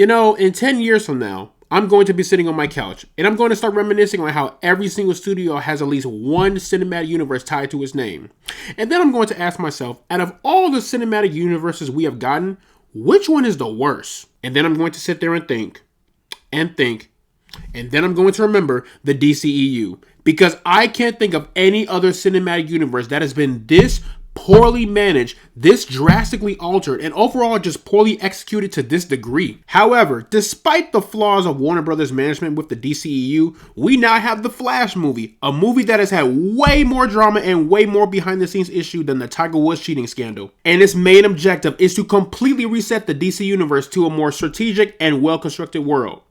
You know, in 10 years from now, I'm going to be sitting on my couch and I'm going to start reminiscing on how every single studio has at least one cinematic universe tied to its name. And then I'm going to ask myself, out of all the cinematic universes we have gotten, which one is the worst? And then I'm going to sit there and think, and then I'm going to remember the DCEU, because I can't think of any other cinematic universe that has been this poorly managed, this drastically altered, and overall just poorly executed to this degree. However, despite the flaws of Warner Brothers management with the DCEU, we now have the Flash movie, a movie that has had way more drama and way more behind the scenes issue than the Tiger Woods cheating scandal. And its main objective is to completely reset the DC universe to a more strategic and well-constructed world.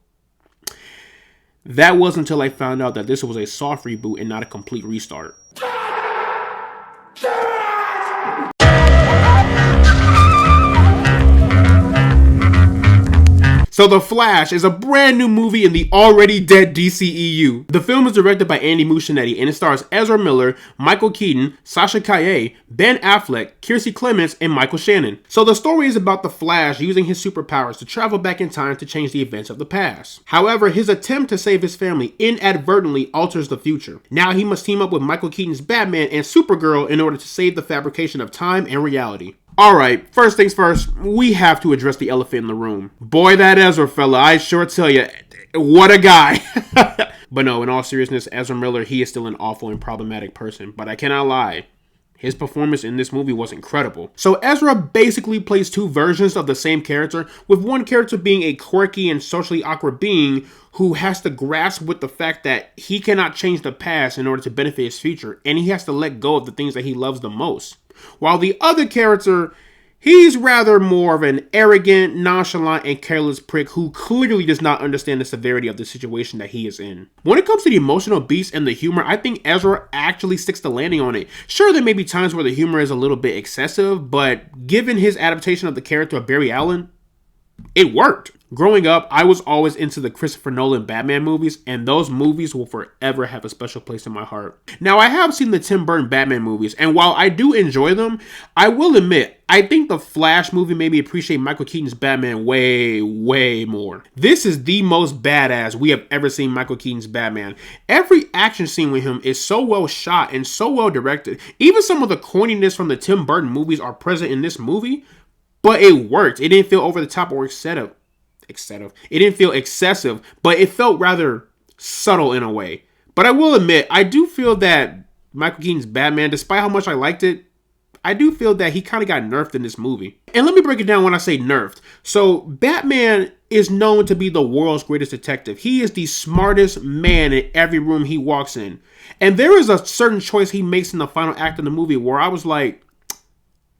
That was until I found out that this was a soft reboot and not a complete restart. So The Flash is a brand new movie in the already dead DCEU. The film is directed by Andy Muschietti and it stars Ezra Miller, Michael Keaton, Sasha Calle, Ben Affleck, Kiersey Clements, and Michael Shannon. So the story is about the Flash using his superpowers to travel back in time to change the events of the past. However, his attempt to save his family inadvertently alters the future. Now he must team up with Michael Keaton's Batman and Supergirl in order to save the fabrication of time and reality. Alright, first things first, we have to address the elephant in the room. Boy, that Ezra fella, I sure tell you, what a guy. But no, in all seriousness, Ezra Miller, he is still an awful and problematic person. But I cannot lie, his performance in this movie was incredible. So Ezra basically plays two versions of the same character, with one character being a quirky and socially awkward being who has to grasp with the fact that he cannot change the past in order to benefit his future, and he has to let go of the things that he loves the most. While the other character, he's rather more of an arrogant, nonchalant, and careless prick who clearly does not understand the severity of the situation that he is in. When it comes to the emotional beats and the humor, I think Ezra actually sticks the landing on it. Sure, there may be times where the humor is a little bit excessive, but given his adaptation of the character of Barry Allen, it worked. Growing up, I was always into the Christopher Nolan Batman movies, and those movies will forever have a special place in my heart. Now, I have seen the Tim Burton Batman movies, and while I do enjoy them, I will admit, I think the Flash movie made me appreciate Michael Keaton's Batman way more. This is the most badass we have ever seen Michael Keaton's Batman. Every action scene with him is so well shot and so well directed. Even some of the corniness from the Tim Burton movies are present in this movie, but it worked. It didn't feel over the top or excessive. It didn't feel excessive, but it felt rather subtle in a way. But I will admit, I do feel that Michael Keaton's Batman, despite how much I liked it, I do feel that he kind of got nerfed in this movie. And let me break it down when I say nerfed. So Batman is known to be the world's greatest detective. He is the smartest man in every room he walks in. And there is a certain choice he makes in the final act of the movie where I was like,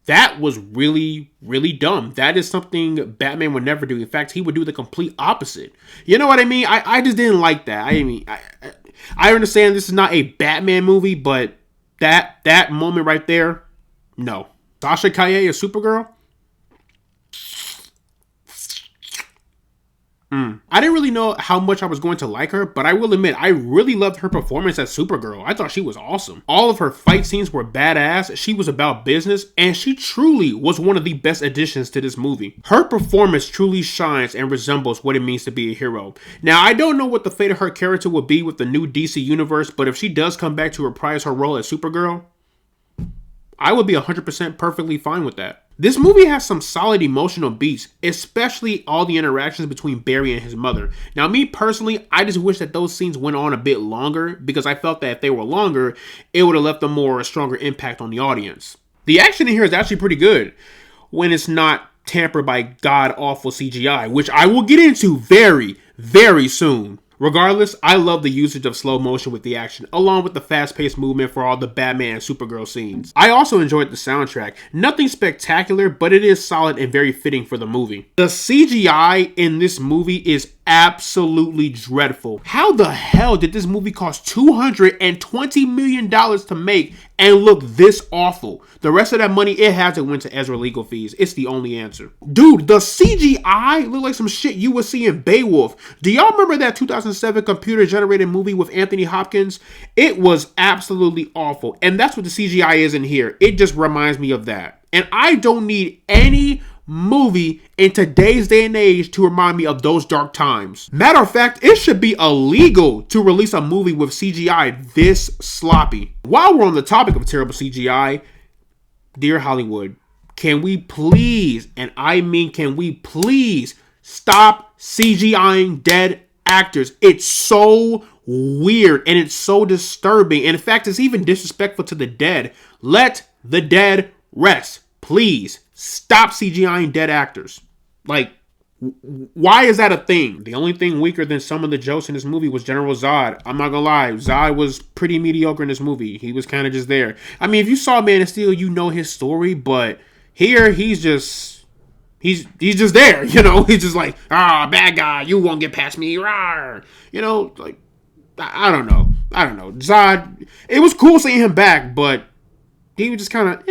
that was really dumb. That is something Batman would never do. In fact, he would do the complete opposite. You know what I mean? I just didn't like that. I understand this is not a Batman movie, but that moment right there, no. Sasha Calle as Supergirl? I didn't really know how much I was going to like her, but I will admit, I really loved her performance as Supergirl. I thought she was awesome. All of her fight scenes were badass, she was about business, and she truly was one of the best additions to this movie. Her performance truly shines and resembles what it means to be a hero. Now, I don't know what the fate of her character will be with the new DC universe, but if she does come back to reprise her role as Supergirl, I would be 100% perfectly fine with that. This movie has some solid emotional beats, especially all the interactions between Barry and his mother. Now, me personally, I just wish that those scenes went on a bit longer because I felt that if they were longer, it would have left a stronger impact on the audience. The action in here is actually pretty good when it's not tampered by god-awful CGI, which I will get into very soon. Regardless, I love the usage of slow motion with the action, along with the fast-paced movement for all the Batman and Supergirl scenes. I also enjoyed the soundtrack. Nothing spectacular, but it is solid and very fitting for the movie. The CGI in this movie is absolutely dreadful. How the hell did this movie cost $220 million to make and look this awful? The rest of that money, it has to went to Ezra legal fees. It's the only answer. Dude, the CGI looked like some shit you would see in Beowulf. Do y'all remember that 2007 computer-generated movie with Anthony Hopkins? It was absolutely awful. And that's what the CGI is in here. It just reminds me of that. And I don't need any movie in today's day and age to remind me of those dark times. Matter of fact, it should be illegal to release a movie with CGI this sloppy. While we're on the topic of terrible CGI, dear Hollywood, can we please, and I mean can we please, stop CGIing dead actors? It's so weird and it's so disturbing. And in fact, it's even disrespectful to the dead. Let the dead rest. Please stop CGIing dead actors. Like, why is that a thing? The only thing weaker than some of the jokes in this movie was General Zod. I'm not gonna lie, Zod was pretty mediocre in this movie. He was kind of just there. I mean, if you saw Man of Steel, you know his story, but here he's just there, you know. He's just like, bad guy, you won't get past me, rawr. You know, like, I don't know. Zod, it was cool seeing him back, but he was just kind of,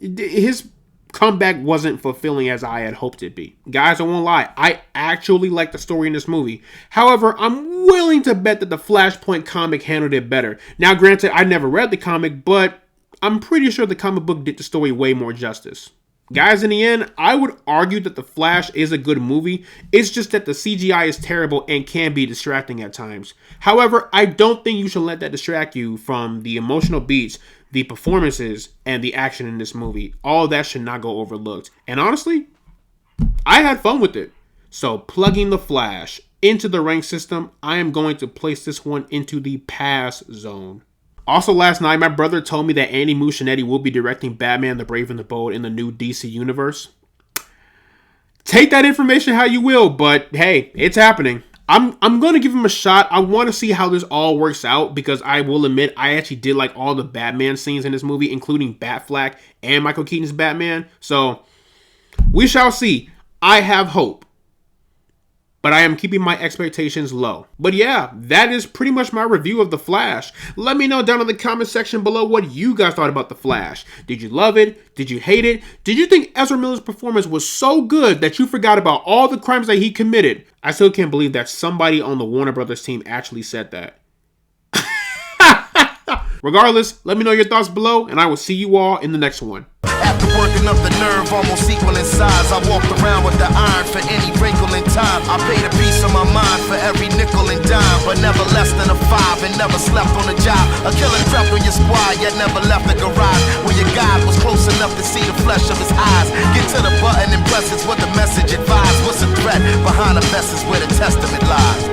his comeback wasn't fulfilling as I had hoped it'd be. Guys, I won't lie, I actually like the story in this movie. However, I'm willing to bet that the Flashpoint comic handled it better. Now, granted, I never read the comic, but I'm pretty sure the comic book did the story way more justice. Guys, in the end, I would argue that The Flash is a good movie. It's just that the CGI is terrible and can be distracting at times. However, I don't think you should let that distract you from the emotional beats, the performances, and the action in this movie. All of that should not go overlooked. And honestly, I had fun with it. So, plugging The Flash into the rank system, I am going to place this one into the pass zone. Also, last night, my brother told me that Andy Muschietti will be directing Batman the Brave and the Bold in the new DC universe. Take that information how you will, but hey, it's happening. I'm going to give him a shot. I want to see how this all works out because I will admit I actually did like all the Batman scenes in this movie, including Batfleck and Michael Keaton's Batman. So, we shall see. I have hope. But I am keeping my expectations low. But yeah, that is pretty much my review of The Flash. Let me know down in the comment section below what you guys thought about The Flash. Did you love it? Did you hate it? Did you think Ezra Miller's performance was so good that you forgot about all the crimes that he committed? I still can't believe that somebody on the Warner Brothers team actually said that. Regardless, let me know your thoughts below, and I will see you all in the next one. After working up the nerve almost equal in size, I walked around with the iron for any wrinkle in time. I paid a piece of my mind for every nickel and dime, but never less than a 5 and never slept on a job. A killer crept on your squad, yet never left the garage. When your God was close enough to see the flesh of his eyes. Get to the button and press, it's what the message advised. What's the threat behind the vest is where the testament lies.